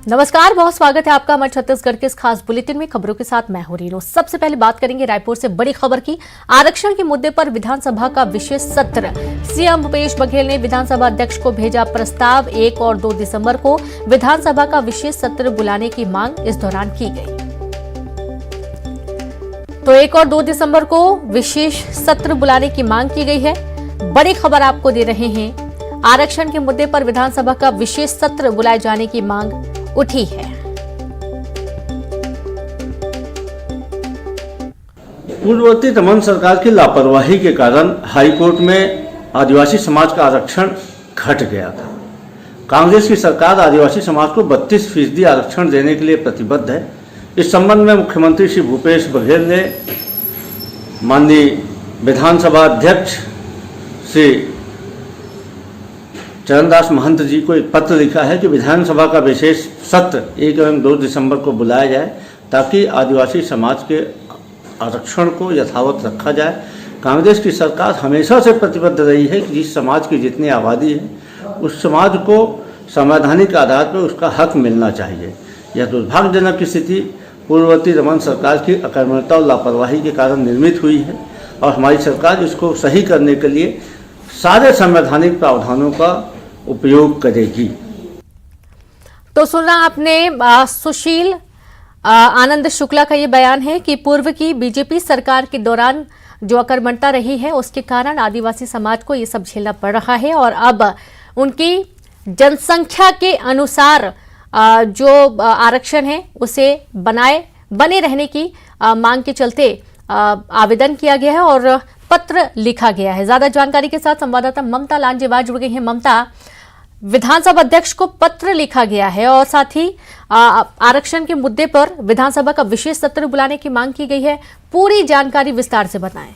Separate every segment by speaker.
Speaker 1: नमस्कार, बहुत स्वागत है आपका हमारे छत्तीसगढ़ के इस खास बुलेटिन में। खबरों के साथ मैं हूं रीनू। सबसे पहले बात करेंगे रायपुर से बड़ी खबर की। आरक्षण के मुद्दे पर विधानसभा का विशेष सत्र। सीएम भूपेश बघेल ने विधानसभा अध्यक्ष को भेजा प्रस्ताव। 1 और 2 दिसंबर को विधानसभा का विशेष सत्र बुलाने की मांग इस दौरान की गई। तो 1 और 2 दिसंबर को विशेष सत्र बुलाने की मांग की गई है। बड़ी खबर आपको दे रहे हैं, आरक्षण के मुद्दे पर विधानसभा का विशेष सत्र बुलाए जाने की मांग उठी है।
Speaker 2: पूर्ववर्ती दमन सरकार की लापरवाही के कारण हाईकोर्ट में आदिवासी समाज का आरक्षण घट गया था। कांग्रेस की सरकार आदिवासी समाज को 32% आरक्षण देने के लिए प्रतिबद्ध है। इस संबंध में मुख्यमंत्री श्री भूपेश बघेल ने माननीय विधानसभा अध्यक्ष श्री चरणदास महंत जी को एक पत्र लिखा है कि विधानसभा का विशेष सत्र 1 एवं 2 दिसंबर को बुलाया जाए ताकि आदिवासी समाज के आरक्षण को यथावत रखा जाए। कांग्रेस की सरकार हमेशा से प्रतिबद्ध रही है कि जिस समाज की जितनी आबादी है उस समाज को संवैधानिक आधार पर उसका हक मिलना चाहिए। यह दुर्भाग्यजनक स्थिति पूर्ववर्ती दमन सरकार की अकर्मण्यता और लापरवाही के कारण निर्मित हुई है और हमारी सरकार इसको सही करने के लिए सारे संवैधानिक प्रावधानों का उपयोग करेगी।
Speaker 1: तो सुना आपने सुशील आनंद शुक्ला का ये बयान है कि पूर्व की बीजेपी सरकार के दौरान जो अकर्मण्यता रही है उसके कारण आदिवासी समाज को ये सब झेलना पड़ रहा है और अब उनकी जनसंख्या के अनुसार जो आरक्षण है उसे बने रहने की मांग के चलते आवेदन किया गया है और पत्र लिखा गया है। ज्यादा जानकारी के साथ संवाददाता ममता लांजेवार जुड़ गई हैं। ममता, विधानसभा अध्यक्ष को पत्र लिखा गया है और साथ ही आरक्षण के मुद्दे पर विधानसभा का विशेष सत्र बुलाने की मांग की गई है। पूरी जानकारी विस्तार से बताएं।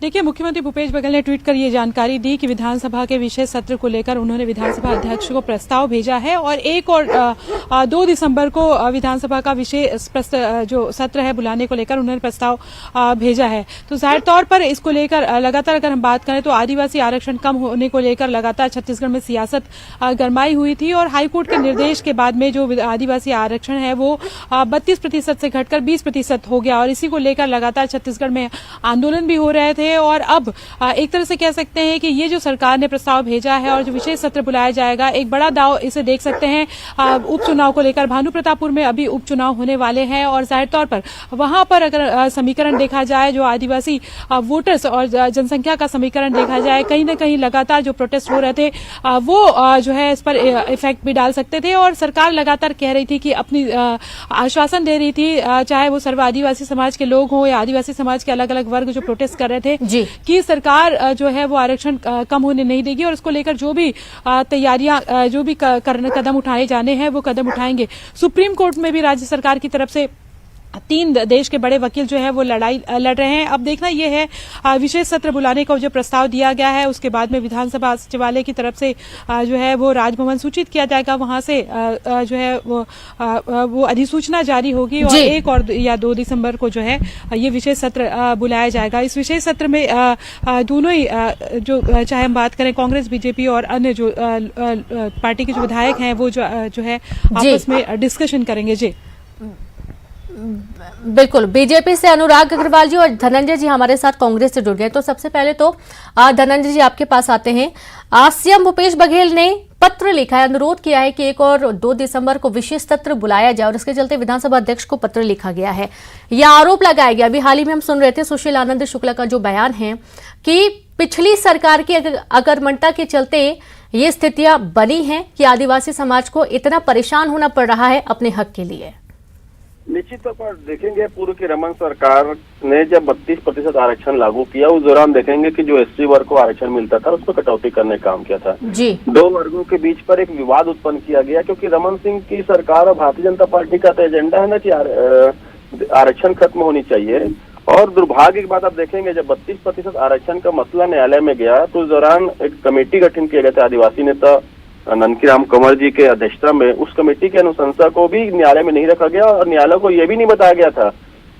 Speaker 3: देखिए, मुख्यमंत्री भूपेश बघेल ने ट्वीट कर ये जानकारी दी कि विधानसभा के विशेष सत्र को लेकर उन्होंने विधानसभा अध्यक्ष को प्रस्ताव भेजा है और 1 और 2 दिसंबर को विधानसभा का विशेष जो सत्र है बुलाने को लेकर उन्होंने प्रस्ताव भेजा है। तो जाहिर तौर पर इसको लेकर लगातार अगर हम बात करें तो आदिवासी आरक्षण कम होने को लेकर लगातार छत्तीसगढ़ में सियासत गरमाई हुई थी और हाईकोर्ट के निर्देश के बाद में जो आदिवासी आरक्षण है वो 32% से घटकर 20% हो गया और इसी को लेकर लगातार छत्तीसगढ़ में आंदोलन भी हो रहे थे। और अब एक तरह से कह सकते हैं कि ये जो सरकार ने प्रस्ताव भेजा है और जो विशेष सत्र बुलाया जाएगा, एक बड़ा दाव इसे देख सकते हैं। उपचुनाव को लेकर भानु प्रतापपुर में अभी उपचुनाव होने वाले हैं और जाहिर तौर पर वहां पर अगर समीकरण देखा जाए, जो आदिवासी वोटर्स और जनसंख्या का समीकरण देखा जाए, कहीं न कहीं लगातार जो प्रोटेस्ट हो रहे थे वो जो है इस पर इफेक्ट भी डाल सकते थे और सरकार लगातार कह रही थी कि अपनी आश्वासन दे रही थी, चाहे वो सर्व आदिवासी समाज के लोग हों या आदिवासी समाज के अलग अलग वर्ग जो प्रोटेस्ट कर रहे थे कि सरकार जो है वो आरक्षण कम होने नहीं देगी और इसको लेकर जो भी तैयारियां जो भी कदम उठाए जाने हैं वो कदम उठाएंगे। सुप्रीम कोर्ट में भी राज्य सरकार की तरफ से 3 देश के बड़े वकील जो है वो लड़ाई लड़ रहे हैं। अब देखना यह है विशेष सत्र बुलाने का जो प्रस्ताव दिया गया है उसके बाद में विधानसभा सचिवालय की तरफ से जो है वो राजभवन सूचित किया जाएगा, वहां से जो है वो अधिसूचना जारी होगी और 1 और या 2 दिसंबर को जो है ये विशेष सत्र बुलाया जाएगा। इस विशेष सत्र में दोनों ही जो चाहे हम बात करें कांग्रेस, बीजेपी और अन्य जो पार्टी के जो विधायक हैं वो जो है आपस में डिस्कशन करेंगे। जी
Speaker 1: बिल्कुल, बीजेपी से अनुराग अग्रवाल जी और धनंजय जी हमारे साथ कांग्रेस से जुड़ गए। तो सबसे पहले तो धनंजय जी आपके पास आते हैं। सीएम भूपेश बघेल ने पत्र लिखा है, अनुरोध किया है कि 1 और 2 दिसंबर को विशेष सत्र बुलाया जाए और इसके चलते विधानसभा अध्यक्ष को पत्र लिखा गया है। यह आरोप लगाया गया, अभी हाल ही में हम सुन रहे थे सुशील आनंद शुक्ला का जो बयान है कि पिछली सरकार की अकर्मण्यता के चलते ये स्थितियां बनी हैं कि आदिवासी समाज को इतना परेशान होना पड़ रहा है अपने हक के लिए।
Speaker 4: निश्चित तौर पर देखेंगे, पूर्व की रमन सरकार ने जब 32% आरक्षण लागू किया उस दौरान देखेंगे कि जो एसटी वर्ग को आरक्षण मिलता था उसमें कटौती करने का काम किया था जी। 2 वर्गों के बीच पर एक विवाद उत्पन्न किया गया क्योंकि रमन सिंह की सरकार और भारतीय जनता पार्टी का तो एजेंडा है ना कि आरक्षण खत्म होनी चाहिए। और दुर्भाग्य की बात आप देखेंगे, जब 32% आरक्षण का मसला न्यायालय में गया तो उस दौरान एक कमेटी गठन किया गया था आदिवासी नेता ननकीराम कंवर जी के अध्यक्षता में। उस कमेटी की अनुशंसा को भी न्यायालय में नहीं रखा गया और न्यायालय को यह भी नहीं बताया गया था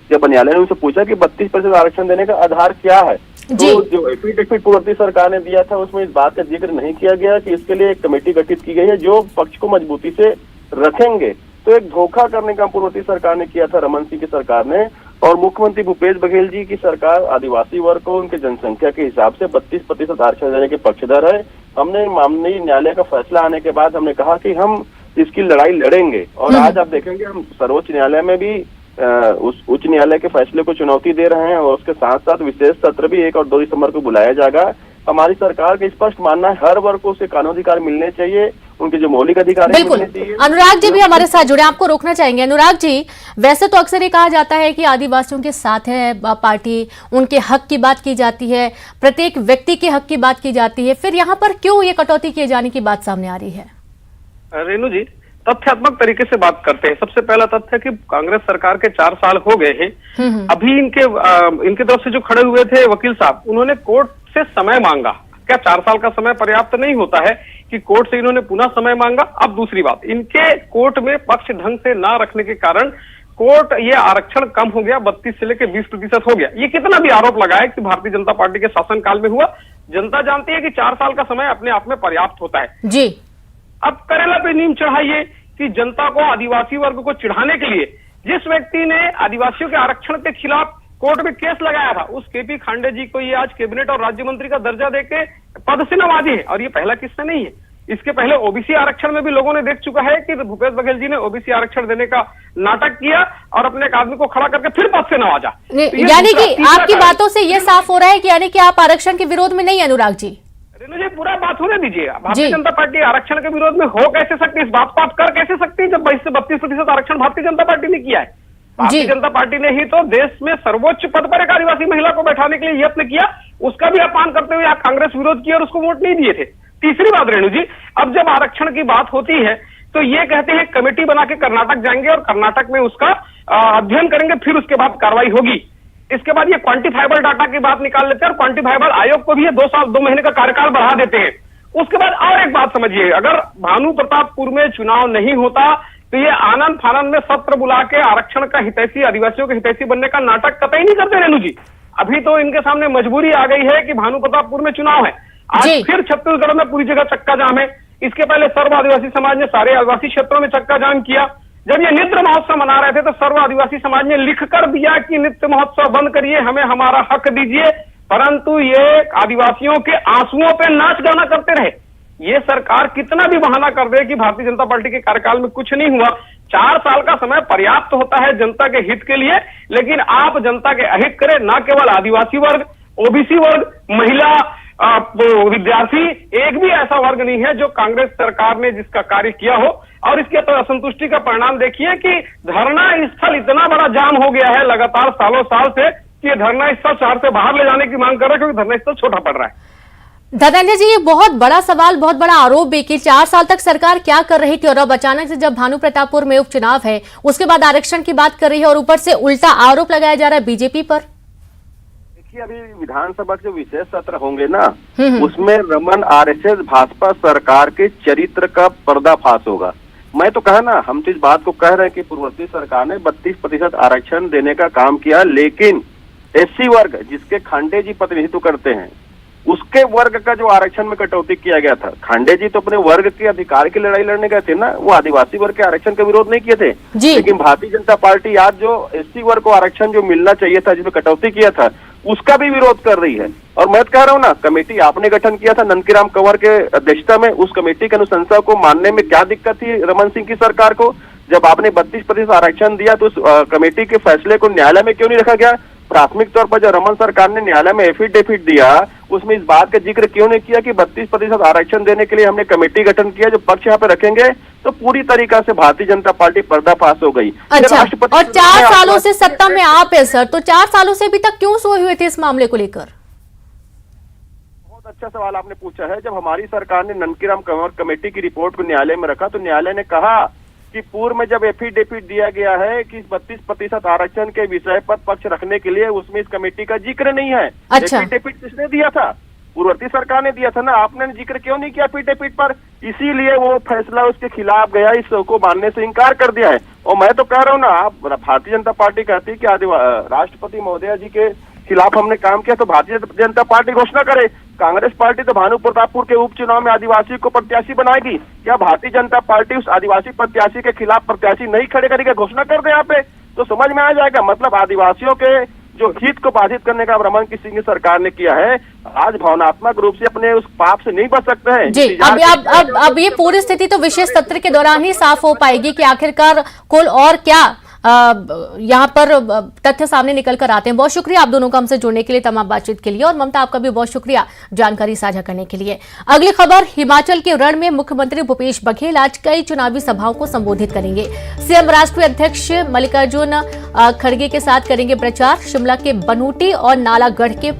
Speaker 4: जब न्यायालय ने उनसे पूछा कि 32% आरक्षण देने का आधार क्या है,
Speaker 1: जी।
Speaker 4: तो जो एफिडेविट पूर्ववर्ती सरकार ने दिया था उसमें इस बात का जिक्र नहीं किया गया कि इसके लिए एक कमेटी गठित की गई है जो पक्ष को मजबूती से रखेंगे। तो एक धोखा करने का पूर्ववर्ती सरकार ने किया था, रमन सिंह की सरकार ने। और मुख्यमंत्री भूपेश बघेल जी की सरकार आदिवासी वर्ग को उनके जनसंख्या के हिसाब से 32% आरक्षण देने के पक्षधर है। हमने माननीय न्यायालय का फैसला आने के बाद हमने कहा कि हम इसकी लड़ाई लड़ेंगे, और आज आप देखेंगे हम सर्वोच्च न्यायालय में भी उस उच्च न्यायालय के फैसले को चुनौती दे रहे हैं, और उसके साथ साथ विशेष सत्र भी 1 और 2 दिसंबर को बुलाया जाएगा। हमारी सरकार का स्पष्ट मानना है हर वर्ग को उसे कानूनी अधिकार मिलने चाहिए, उनके जो मौलिक अधिकार हैं
Speaker 1: बिल्कुल।
Speaker 4: मिलने चाहिए।
Speaker 1: अनुराग जी भी हमारे साथ जुड़े, आपको रोकना चाहेंगे। अनुराग जी, वैसे तो अक्सर ये कहा जाता है कि आदिवासियों के साथ है पार्टी, उनके हक की बात की जाती है, प्रत्येक व्यक्ति के हक की बात की जाती है, फिर यहाँ पर क्यों ये कटौती किए जाने की बात सामने आ रही है?
Speaker 5: रेणु जी, तथ्यात्मक तरीके से बात करते हैं। सबसे पहला तथ्य कि कांग्रेस सरकार के 4 साल हो गए हैं। अभी इनके तरफ से जो खड़े हुए थे वकील साहब, उन्होंने कोर्ट से समय मांगा। क्या 4 साल का समय पर्याप्त नहीं होता है कि कोर्ट से इन्होंने पुनः समय मांगा? अब दूसरी बात, इनके कोर्ट में पक्ष ढंग से ना रखने के कारण कोर्ट ये आरक्षण कम हो गया, 32 से लेकर 20% हो गया। ये कितना भी आरोप लगाए कि भारतीय जनता पार्टी के शासनकाल में हुआ, जनता जानती है कि 4 साल का समय अपने आप में पर्याप्त होता है
Speaker 1: जी।
Speaker 5: अब करेला पे नीम चढ़ाइए कि जनता को, आदिवासी वर्ग को चिढ़ाने के लिए जिस व्यक्ति ने आदिवासियों के आरक्षण के खिलाफ कोर्ट में केस लगाया था, उस केपी खांडे जी को ये आज कैबिनेट और राज्य मंत्री का दर्जा देके पद से नवाजे है। और ये पहला किस्सा नहीं है, इसके पहले ओबीसी आरक्षण में भी लोगों ने देख चुका है कि भूपेश बघेल जी ने ओबीसी आरक्षण देने का नाटक किया और अपने एक आदमी को खड़ा करके फिर पद से नवाजा। तो
Speaker 1: यानी कि आपकी बातों से ये साफ हो रहा है कि यानी कि आप आरक्षण के विरोध में नहीं, अनुराग जी?
Speaker 5: रेणु जी, पूरा बात होने दीजिए। भारतीय जनता पार्टी आरक्षण के विरोध में हो कैसे सकती है, इस बात को आप कर कैसे सकती है जब 22 से 32% आरक्षण भारतीय जनता पार्टी ने किया है? भारतीय जनता पार्टी ने ही तो देश में सर्वोच्च पद पर एक आदिवासी महिला को बैठाने के लिए यत्न किया, उसका भी अपमान करते हुए कांग्रेस विरोध किया और उसको वोट नहीं दिए थे। तीसरी बात रेणु जी, अब जब आरक्षण की बात होती है तो ये कहते हैं कमेटी बना के कर्नाटक जाएंगे और कर्नाटक में उसका अध्ययन करेंगे, फिर उसके बाद कार्रवाई होगी। इसके बाद ये क्वांटिफाइबल डाटा की बात निकाल लेते हैं और क्वांटिफाइबल आयोग को भी ये 2 महीने का कार्यकाल बढ़ा देते हैं। उसके बाद और एक बात समझिए, अगर भानु प्रतापपुर में चुनाव नहीं होता तो ये आनंद फानंद में सत्र बुला के आरक्षण का हितैषी, आदिवासियों के हितैषी बनने का नाटक कतई नहीं करते रेणु जी। अभी तो इनके सामने मजबूरी आ गई है कि भानु प्रतापपुर में चुनाव है, आज फिर छत्तीसगढ़ में पूरी जगह चक्का जाम है। इसके पहले सर्व आदिवासी समाज ने सारे आदिवासी क्षेत्रों में चक्का जाम किया। जब ये नृत्य महोत्सव मना रहे थे तो सर्व आदिवासी समाज ने लिख कर दिया कि नृत्य महोत्सव बंद करिए, हमें हमारा हक दीजिए, परंतु ये आदिवासियों के आंसुओं पे नाच गाना करते रहे। ये सरकार कितना भी बहाना कर दे कि भारतीय जनता पार्टी के कार्यकाल में कुछ नहीं हुआ, 4 साल का समय पर्याप्त होता है जनता के हित के लिए, लेकिन आप जनता के अहित करें, न केवल आदिवासी वर्ग, ओबीसी वर्ग, महिला, विद्यार्थी, एक भी ऐसा वर्ग नहीं है जो कांग्रेस सरकार ने जिसका कार्य किया हो। और इसके तो असंतुष्टि का परिणाम देखिए कि धरना स्थल इतना बड़ा जाम हो गया है लगातार सालों साल से कि ये धरना स्थल शहर से बाहर ले जाने की मांग कर रहे हैं क्योंकि धरना स्थल छोटा पड़ रहा है।
Speaker 1: धनंजय जी, ये बहुत बड़ा सवाल, बहुत बड़ा आरोप भी कि 4 साल तक सरकार क्या कर रही थी और अब अचानक से जब भानु प्रतापपुर में उपचुनाव है उसके बाद आरक्षण की बात कर रही है और ऊपर से उल्टा आरोप लगाया जा रहा है बीजेपी पर।
Speaker 4: देखिए, अभी विधानसभा के जो विशेष सत्र होंगे ना, उसमें रमन आरएसएस भाजपा सरकार के चरित्र का पर्दाफाश होगा। मैं तो कहा ना, हम तो इस बात को कह रहे हैं कि पूर्ववर्ती सरकार ने 32% आरक्षण देने का काम किया, लेकिन एससी वर्ग जिसके खांडे जी प्रतिनिधित्व करते हैं उसके वर्ग का जो आरक्षण में कटौती किया गया था, खांडे जी तो अपने वर्ग के अधिकार की लड़ाई लड़ने गए थे ना, वो आदिवासी वर्ग के आरक्षण का विरोध नहीं किए थे। लेकिन भारतीय जनता पार्टी आज जो एससी वर्ग को आरक्षण जो मिलना चाहिए था, जिसमें कटौती किया था, उसका भी विरोध कर रही है। और मैं कह रहा हूँ ना, कमेटी आपने गठन किया था नंदकीराम कंवर के अध्यक्षता में, उस कमेटी की अनुशंसा को मानने में क्या दिक्कत थी रमन सिंह की सरकार को? जब आपने 32% आरक्षण दिया तो उस कमेटी के फैसले को न्यायालय में क्यों नहीं रखा गया? प्राथमिक तौर पर जब रमन सरकार ने न्यायालय में एफिडेविट दिया, उसमें इस बात का जिक्र क्यों नहीं किया कि 32% आरक्षण देने के लिए हमने कमेटी गठन किया, जो पक्ष यहाँ पे रखेंगे? तो पूरी तरीका से भारतीय जनता पार्टी पर्दाफाश हो गई।
Speaker 1: अच्छा, और 4 सालों से सत्ता में आप है सर, तो 4 सालों से अभी तक क्यों सोए हुए थे इस मामले को लेकर?
Speaker 4: बहुत अच्छा सवाल आपने पूछा है। जब हमारी सरकार ने नंदकीराम कंवर कमेटी की रिपोर्ट को न्यायालय में रखा तो न्यायालय ने कहा कि पूर्व में जब एफिडेविट दिया गया है कि 32% आरक्षण के विषय पर पक्ष रखने के लिए, उसमें इस कमेटी का जिक्र नहीं है।
Speaker 1: अच्छा।
Speaker 4: एफिडेविट किसने दिया था? पूर्ववर्ती सरकार ने दिया था ना, आपने जिक्र क्यों नहीं किया एफिडेविट पर? इसीलिए वो फैसला उसके खिलाफ गया, इसको मानने से इनकार कर दिया है। और मैं तो कह रहा हूँ ना, आप भारतीय जनता पार्टी कहती है कि राष्ट्रपति महोदय जी के खिलाफ हमने काम किया तो भारतीय जनता पार्टी घोषणा करे। कांग्रेस पार्टी तो भानु प्रतापपुर के उपचुनाव में आदिवासी को प्रत्याशी बनाएगी, या भारतीय जनता पार्टी उस आदिवासी प्रत्याशी के खिलाफ प्रत्याशी नहीं खड़े करेगी, घोषणा कर दे यहाँ पे, तो समझ में आ जाएगा। मतलब आदिवासियों के जो हित को बाधित करने का रमन सिंह की सरकार ने किया है, आज भावनात्मक रूप से अपने उस पाप से नहीं बच सकते हैं
Speaker 1: जी। अब ये पूरी स्थिति तो विशेष सत्र के दौरान ही साफ हो पाएगी कि आखिरकार कुल और क्या यहाँ पर तथ्य सामने निकल कर आते हैं। बहुत शुक्रिया आप दोनों का हमसे जुड़ने के लिए, तमाम बातचीत के लिए, और ममता आपका भी बहुत शुक्रिया जानकारी साझा करने के लिए। अगली खबर, हिमाचल के रण में मुख्यमंत्री भूपेश बघेल आज कई चुनावी सभाओं को संबोधित करेंगे। सीएम राष्ट्रीय अध्यक्ष मल्लिकार्जुन खड़गे के साथ करेंगे प्रचार। शिमला के बनूटी और नालागढ़ के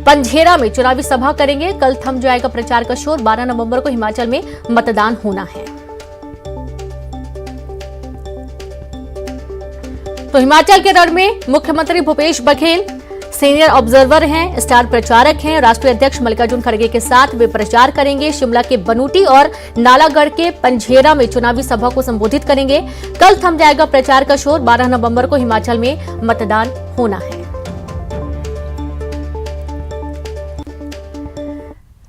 Speaker 1: पंझेरा में चुनावी सभा करेंगे। कल थम जाएगा प्रचार का शोर। 12 नवंबर को हिमाचल में मतदान होना है। तो हिमाचल के रण में मुख्यमंत्री भूपेश बघेल सीनियर ऑब्जर्वर हैं, स्टार प्रचारक हैं। राष्ट्रीय अध्यक्ष मल्लिकार्जुन खड़गे के साथ वे प्रचार करेंगे। शिमला के बनूटी और नालागढ़ के पंझेरा में चुनावी सभा को संबोधित करेंगे। कल थम जाएगा प्रचार का शोर। 12 नवंबर को हिमाचल में मतदान होना है।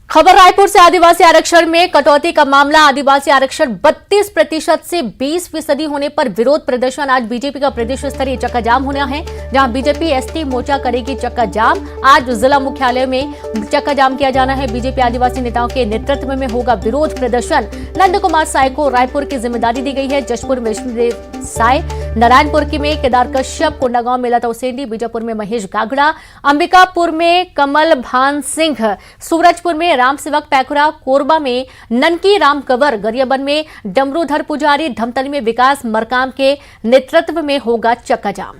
Speaker 1: खबर रायपुर से, आदिवासी आरक्षण में कटौती का मामला। आदिवासी आरक्षण 32% से 20% होने पर विरोध प्रदर्शन। आज बीजेपी का प्रदेश स्तरीय चक्का जाम होना है, जहां बीजेपी एसटी मोर्चा करेगी चक्का जाम। आज जिला मुख्यालय में चक्का जाम किया जाना है। बीजेपी आदिवासी नेताओं के नेतृत्व में होगा विरोध प्रदर्शन। नंद कुमार साय को रायपुर की जिम्मेदारी दी गई है। जशपुर में विष्णुदेव साय, नारायणपुर की में केदार कश्यप, कोंडागांव में लता उसेंडी, बीजापुर में महेश गागड़ा, अंबिकापुर में कमल भान सिंह, सूरजपुर में राम सेवक पैकुरा, कोरबा में ननकी राम कंवर, गरियाबंद में डमरूधर पुजारी, धमतरी में विकास मरकाम के नेतृत्व में होगा चक्का जाम।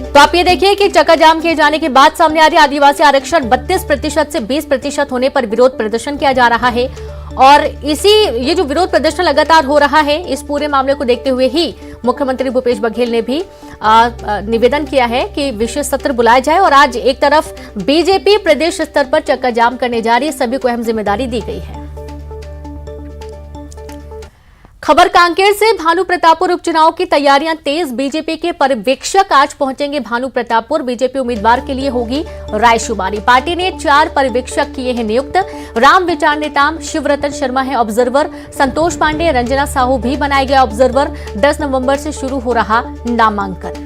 Speaker 1: तो आप ये देखिए कि चक्का जाम किए जाने की बात सामने आ रही है। आदिवासी आरक्षण 32% से 20% होने पर विरोध प्रदर्शन किया जा रहा है, और ये जो विरोध प्रदर्शन लगातार हो रहा है, इस पूरे मामले को देखते हुए ही मुख्यमंत्री भूपेश बघेल ने भी निवेदन किया है कि विशेष सत्र बुलाया जाए। और आज एक तरफ बीजेपी प्रदेश स्तर पर चक्का जाम करने जा रही है, सभी को अहम जिम्मेदारी दी गई है। खबर कांकेर से, भानु प्रतापपुर उपचुनाव की तैयारियां तेज। बीजेपी के पर्यवेक्षक आज पहुंचेंगे भानु प्रतापपुर। बीजेपी उम्मीदवार के लिए होगी रायशुमारी। पार्टी ने 4 पर्यवेक्षक किए हैं नियुक्त। राम विचार नेताम शिवरतन शर्मा है ऑब्जर्वर। संतोष पांडे, रंजना साहू भी बनाए गए ऑब्जर्वर। 10 नवंबर से शुरू हो रहा नामांकन।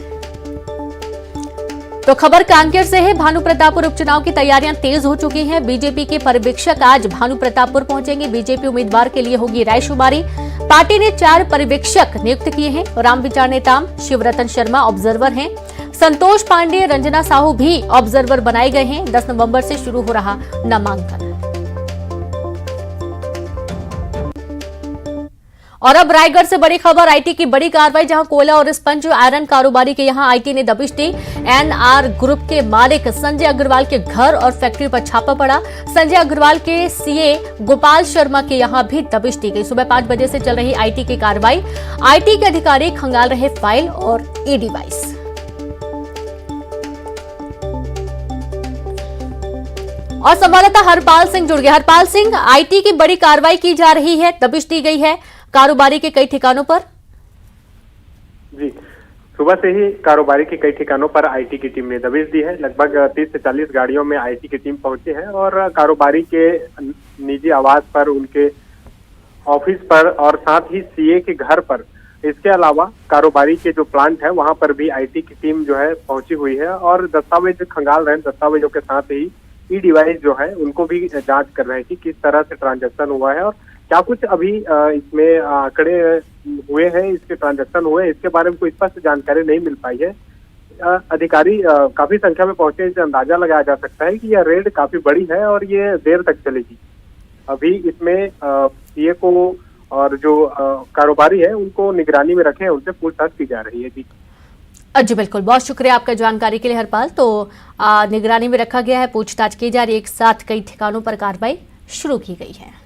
Speaker 1: तो खबर कांकेर से है, भानु प्रतापपुर उपचुनाव की तैयारियां तेज हो चुकी हैं। बीजेपी के पर्यवेक्षक आज भानु प्रतापपुर पहुंचेंगे। बीजेपी उम्मीदवार के लिए होगी रायशुमारी। पार्टी ने 4 पर्यवेक्षक नियुक्त किए हैं। राम विचार नेताम शिवरतन शर्मा ऑब्जर्वर हैं। संतोष पांडे, रंजना साहू भी ऑब्जर्वर बनाए गए हैं। 10 नवंबर से शुरू हो रहा नामांकन। और अब रायगढ़ से बड़ी खबर, आईटी की बड़ी कार्रवाई, जहां कोयला और स्पंज आयरन कारोबारी के यहां आईटी ने दबिश दी। एनआर ग्रुप के मालिक संजय अग्रवाल के घर और फैक्ट्री पर छापा पड़ा। संजय अग्रवाल के सीए गोपाल शर्मा के यहां भी दबिश दी गई। सुबह 5 बजे से चल रही आईटी की कार्रवाई। आईटी के अधिकारी खंगाल रहे फाइल और ई डिवाइस। और संवाददाता हरपाल सिंह जुड़ गए। हरपाल सिंह, आईटी की बड़ी कार्रवाई की जा रही है, दबिश दी गई है कारोबारी के कई ठिकानों पर।
Speaker 6: जी, सुबह से ही कारोबारी के कई ठिकानों पर आईटी की टीम ने दबिश दी है। लगभग 30 से 40 गाड़ियों में आईटी की टीम पहुंची है और कारोबारी के निजी आवास पर, उनके ऑफिस पर और साथ ही सीए के घर पर, इसके अलावा कारोबारी के जो प्लांट है वहां पर भी आईटी की टीम जो है पहुंची हुई है और दस्तावेज खंगाल रहे हैं। दस्तावेजों के साथ ही ई डिवाइस जो है उनको भी जांच कर रहे हैं कि किस तरह से ट्रांजैक्शन हुआ है और क्या कुछ अभी इसमें आंकड़े हुए हैं, इसके ट्रांजैक्शन हुए, इसके बारे में कोई स्पष्ट जानकारी नहीं मिल पाई है। अधिकारी काफी संख्या में पहुंचे, इससे अंदाजा लगाया जा सकता है कि यह रेड काफी बड़ी है और ये देर तक चलेगी। अभी इसमें सीए को और जो कारोबारी है उनको निगरानी में रखे हैं, उनसे पूछताछ की जा रही है।
Speaker 1: जी बिल्कुल, बहुत शुक्रिया आपका जानकारी के लिए हरपाल। तो निगरानी में रखा गया है, पूछताछ की जा रही है। एक साथ कई ठिकानों पर कार्रवाई शुरू की गई है।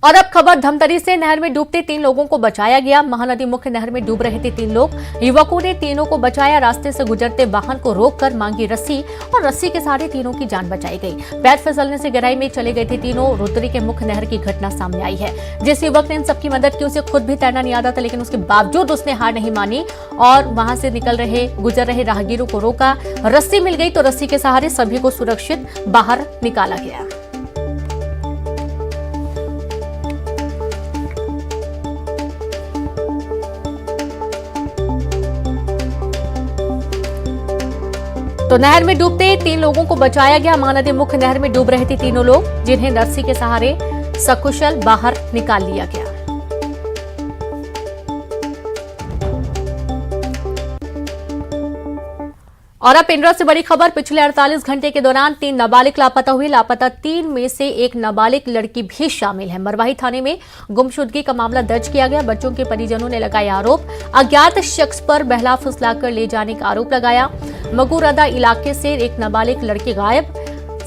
Speaker 1: और अब खबर धमतरी से। नहर में डूबते 3 लोगों को बचाया गया। महानदी मुख्य नहर में डूब रहे थे 3 लोग। युवकों ने तीनों को बचाया। रास्ते से गुजरते वाहन को रोककर मांगी रस्सी और रस्सी के सहारे तीनों की जान बचाई गई। पैर फिसलने से गहराई में चले गए थे तीनों। रुद्री के मुख्य नहर की घटना सामने आई है। जिस युवक ने इन सबकी मदद की, उसे खुद भी तैरना नहीं आता था, लेकिन उसके बावजूद उसने हार नहीं मानी और वहां से गुजर रहे राहगीरों को रोका। रस्सी मिल गई तो रस्सी के सहारे सभी को सुरक्षित बाहर निकाला गया। तो नहर में डूबते 3 लोगों को बचाया गया। महानदी मुख्य नहर में डूब रहे थे तीनों लोग, जिन्हें रस्सी के सहारे सकुशल बाहर निकाल लिया गया। और अब पिंडरा से बड़ी खबर। पिछले 48 घंटे के दौरान 3 नाबालिग लापता हुए। लापता 3 में से एक नाबालिग लड़की भी शामिल है। मरवाही थाने में गुमशुदगी का मामला दर्ज किया गया। बच्चों के परिजनों ने लगाया आरोप। अज्ञात शख्स पर बहला फुसलाकर ले जाने का आरोप लगाया। मगुरदा इलाके से एक नाबालिग लड़की गायब।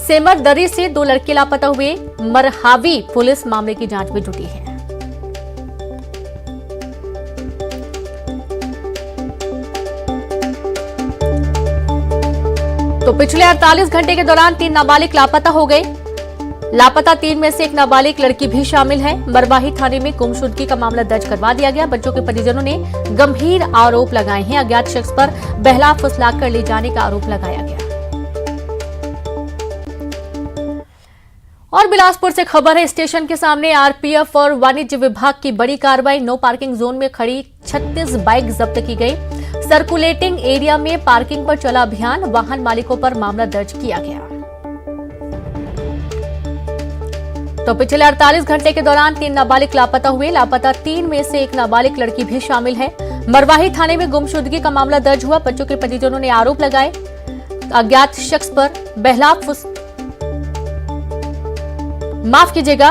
Speaker 1: सेमर दरी से 2 लड़के लापता हुए। मरहावी पुलिस मामले की जांच में जुटी है। तो पिछले 48 घंटे के दौरान 3 नाबालिग लापता हो गए। लापता 3 में से एक नाबालिग लड़की भी शामिल है। मरवाही थाने में गुमशुदगी का मामला दर्ज करवा दिया गया। बच्चों के परिजनों ने गंभीर आरोप लगाए हैं। अज्ञात शख्स पर बहला फुसलाकर ले जाने का आरोप लगाया गया। और बिलासपुर से खबर है। स्टेशन के सामने आरपीएफ और वाणिज्य विभाग की बड़ी कार्रवाई। नो पार्किंग जोन में खड़ी 36 बाइक जब्त की गई। सर्कुलेटिंग एरिया में पार्किंग पर चला अभियान। वाहन मालिकों पर मामला दर्ज किया गया। तो पिछले 48 घंटे के दौरान 3 नाबालिग लापता हुए। लापता 3 में से एक नाबालिग लड़की भी शामिल है। मरवाही थाने में गुमशुदगी का मामला दर्ज हुआ। बच्चों के परिजनों ने आरोप लगाए। अज्ञात शख्स पर माफ कीजिएगा,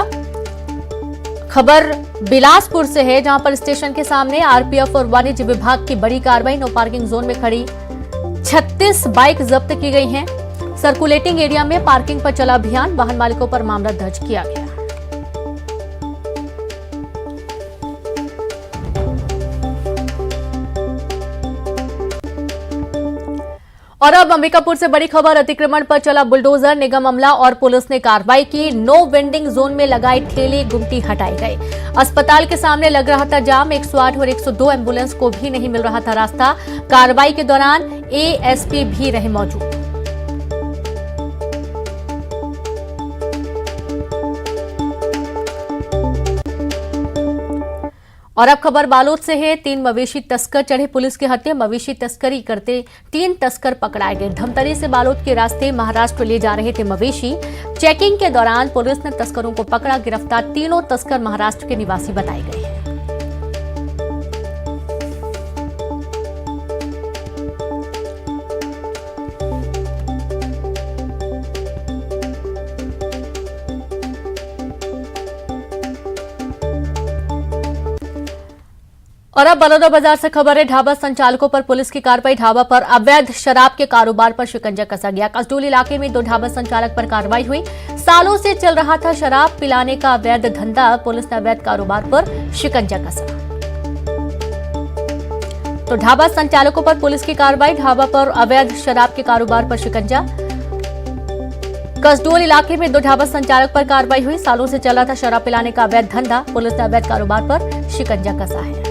Speaker 1: खबर बिलासपुर से है, जहां पर स्टेशन के सामने आरपीएफ और वाणिज्य विभाग की बड़ी कार्रवाई। नो पार्किंग जोन में खड़ी 36 बाइक जब्त की गई हैं। सर्कुलेटिंग एरिया में पार्किंग पर चला अभियान। वाहन मालिकों पर मामला दर्ज किया गया। और अब अंबिकापुर से बड़ी खबर। अतिक्रमण पर चला बुलडोजर। निगम अमला और पुलिस ने कार्रवाई की। नो वेंडिंग जोन में लगाए ठेले गुमटी हटाए गए। अस्पताल के सामने लग रहा था जाम। 108 और 102 एम्बुलेंस को भी नहीं मिल रहा था रास्ता। कार्रवाई के दौरान एएसपी भी रहे मौजूद। और अब खबर बालोद से है। 3 मवेशी तस्कर चढ़े पुलिस के हत्थे। मवेशी तस्करी करते 3 तस्कर पकड़ाए गए। धमतरी से बालोद के रास्ते महाराष्ट्र ले जा रहे थे मवेशी। चेकिंग के दौरान पुलिस ने तस्करों को पकड़ा। गिरफ्तार तीनों तस्कर महाराष्ट्र के निवासी बताए गए हैं। और अब बलौदा बाजार से खबर है। ढाबा संचालकों पर पुलिस की कार्रवाई। ढाबा पर अवैध शराब के कारोबार पर शिकंजा कसा गया। कसडोल इलाके में 2 ढाबा संचालक पर कार्रवाई हुई। सालों से चल रहा था शराब पिलाने का अवैध धंधा। पुलिस ने अवैध कारोबार पर शिकंजा कसा। तो ढाबा संचालकों पर पुलिस की कार्रवाई। ढाबा पर अवैध शराब के कारोबार पर शिकंजा। कसडोल इलाके में 2 ढाबा संचालक पर कार्रवाई हुई। सालों से चला था शराब पिलाने का अवैध धंधा। पुलिस ने अवैध कारोबार पर शिकंजा कसा है।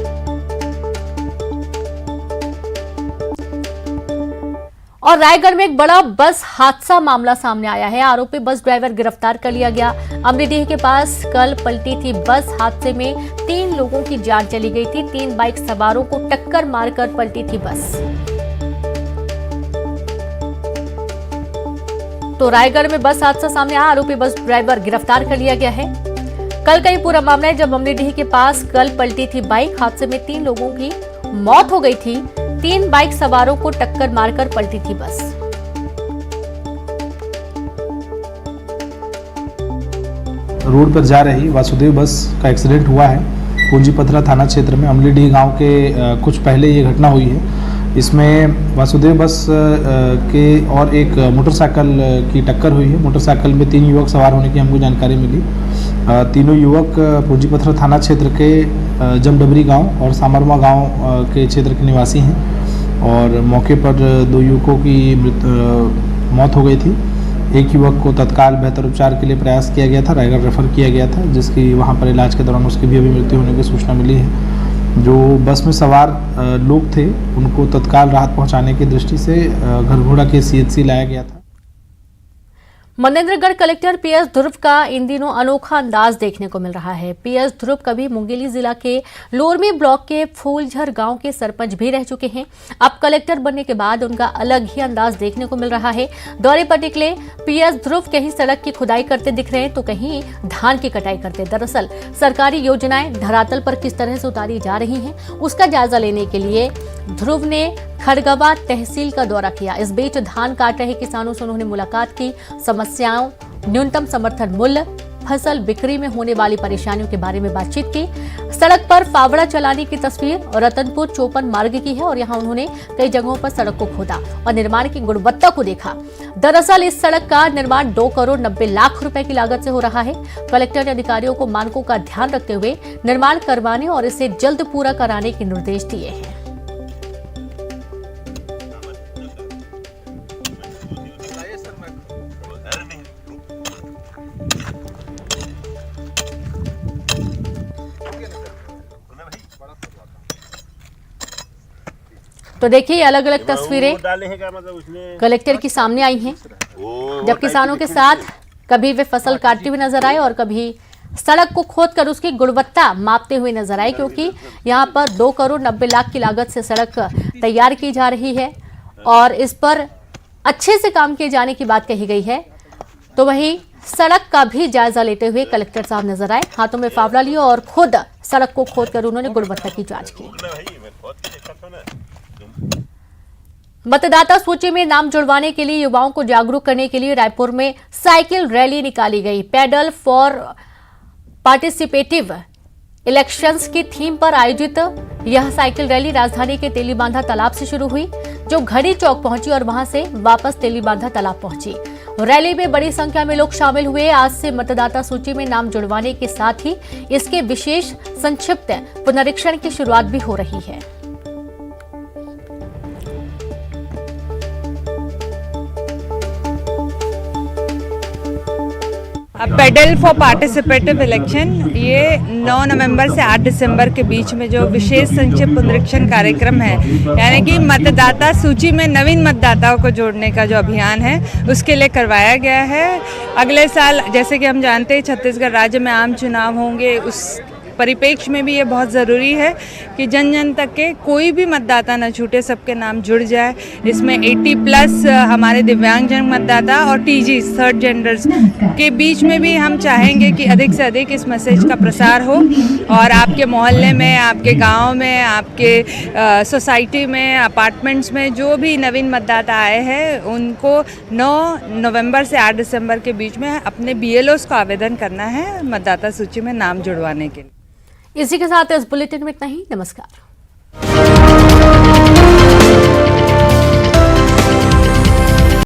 Speaker 1: और रायगढ़ में एक बड़ा बस हादसा मामला सामने आया है। आरोपी बस ड्राइवर गिरफ्तार कर लिया गया। अमरीडीह के पास कल पलटी थी बस। हादसे में 3 लोगों की जान चली गई थी। 3 बाइक सवारों को टक्कर मारकर पलटी थी बस। तो रायगढ़ में बस हादसा सामने आया। आरोपी बस ड्राइवर गिरफ्तार कर लिया गया है। कल का ये पूरा मामला है, जब अमरीडीह के पास कल पलटी थी बाइक। हादसे में 3 लोगों की मौत हो गई थी। 3 बाइक सवारों को टक्कर मारकर पलटी थी बस।
Speaker 7: रोड पर जा रही वासुदेव बस का एक्सीडेंट हुआ है। पूंजीपथरा थाना क्षेत्र में अमलीडीह गांव के कुछ पहले ये घटना हुई है। इसमें वासुदेव बस के और एक मोटरसाइकिल की टक्कर हुई है। मोटरसाइकिल में 3 युवक सवार होने की हमको जानकारी मिली। तीनों युवक पूंजीपत्थर थाना क्षेत्र के जमडबरी गांव और सामरमा गांव के क्षेत्र के निवासी हैं और मौके पर 2 युवकों की मौत हो गई थी। एक युवक को तत्काल बेहतर उपचार के लिए प्रयास किया गया था, रायगढ़ रेफर किया गया था, जिसकी वहां पर इलाज के दौरान उसकी भी अभी मृत्यु होने की सूचना मिली है। जो बस में सवार लोग थे उनको तत्काल राहत पहुंचाने की दृष्टि से घरघोड़ा के CHC लाया गया था।
Speaker 1: मनेंद्रगढ़ कलेक्टर PS ध्रुव का इन दिनों अनोखा अंदाज देखने को मिल रहा है। PS ध्रुव कभी मुंगेली जिला के लोरमी ब्लॉक के फूलझर गांव के सरपंच भी रह चुके हैं। अब कलेक्टर बनने के बाद उनका अलग ही अंदाज देखने को मिल रहा है। दौरे पर निकले PS ध्रुव कहीं सड़क की खुदाई करते दिख रहे हैं तो कहीं धान की कटाई करते। दरअसल सरकारी योजनाएं धरातल पर किस तरह से उतारी जा रही हैं, उसका जायजा लेने के लिए ध्रुव ने खड़गवा तहसील का दौरा किया। इस बीच धान काट रहे किसानों से उन्होंने मुलाकात की। समस्याओं, न्यूनतम समर्थन मूल्य, फसल बिक्री में होने वाली परेशानियों के बारे में बातचीत की। सड़क पर फावड़ा चलाने की तस्वीर और रतनपुर चौपन मार्ग की है और यहां उन्होंने कई जगहों पर सड़क को खोदा और निर्माण की गुणवत्ता को देखा। दरअसल इस सड़क का निर्माण 2 करोड़ 90 लाख रुपए की लागत से हो रहा है। कलेक्टर ने अधिकारियों को मानकों का ध्यान रखते हुए निर्माण करवाने और इसे जल्द पूरा कराने के निर्देश दिए हैं। तो देखिए अलग अलग तस्वीरें कलेक्टर की सामने आई हैं, जब किसानों के साथ कभी वे फसल काटते हुए नजर आए और कभी सड़क को खोदकर उसकी गुणवत्ता मापते हुए नजर आए, क्योंकि यहां पर 2 करोड़ 90 लाख की लागत से सड़क तैयार की जा रही है और इस पर अच्छे से काम किए जाने की बात कही गई है। तो वहीं सड़क का भी जायजा लेते हुए कलेक्टर साहब नजर आए, हाथों में फावड़ा लिया और खुद सड़क को खोदकर उन्होंने गुणवत्ता की जांच की। मतदाता सूची में नाम जुड़वाने के लिए युवाओं को जागरूक करने के लिए रायपुर में साइकिल रैली निकाली गई। पैडल फॉर पार्टिसिपेटिव इलेक्शंस की थीम पर आयोजित यह साइकिल रैली राजधानी के तेलीबांधा तालाब से शुरू हुई, जो घड़ी चौक पहुंची और वहां से वापस तेलीबांधा तालाब पहुंची। रैली में बड़ी संख्या में लोग शामिल हुए। आज से मतदाता सूची में नाम जुड़वाने के साथ ही इसके विशेष संक्षिप्त पुनरीक्षण की शुरुआत भी हो रही है।
Speaker 8: पेडल फॉर पार्टिसिपेटिव इलेक्शन ये 9 नवंबर से 8 दिसंबर के बीच में जो विशेष संक्षिप्त पुनरीक्षण कार्यक्रम है, यानी कि मतदाता सूची में नवीन मतदाताओं को जोड़ने का जो अभियान है उसके लिए करवाया गया है। अगले साल जैसे कि हम जानते हैं छत्तीसगढ़ राज्य में आम चुनाव होंगे, उस परिप्रेक्ष्य में भी ये बहुत ज़रूरी है कि जन जन तक के कोई भी मतदाता न छूटे, सबके नाम जुड़ जाए। इसमें 80+ हमारे दिव्यांगजन मतदाता और TG थर्ड जेंडर्स के बीच में भी हम चाहेंगे कि अधिक से अधिक इस मैसेज का प्रसार हो और आपके मोहल्ले में, आपके गांव में, आपके सोसाइटी में, अपार्टमेंट्स में जो भी नवीन मतदाता आए हैं उनको 9 नवंबर से 8 दिसंबर के बीच में अपने BLOs को आवेदन करना है मतदाता सूची में नाम जुड़वाने के लिए।
Speaker 1: इसी के साथ इस बुलेटिन में इतना ही। नमस्कार।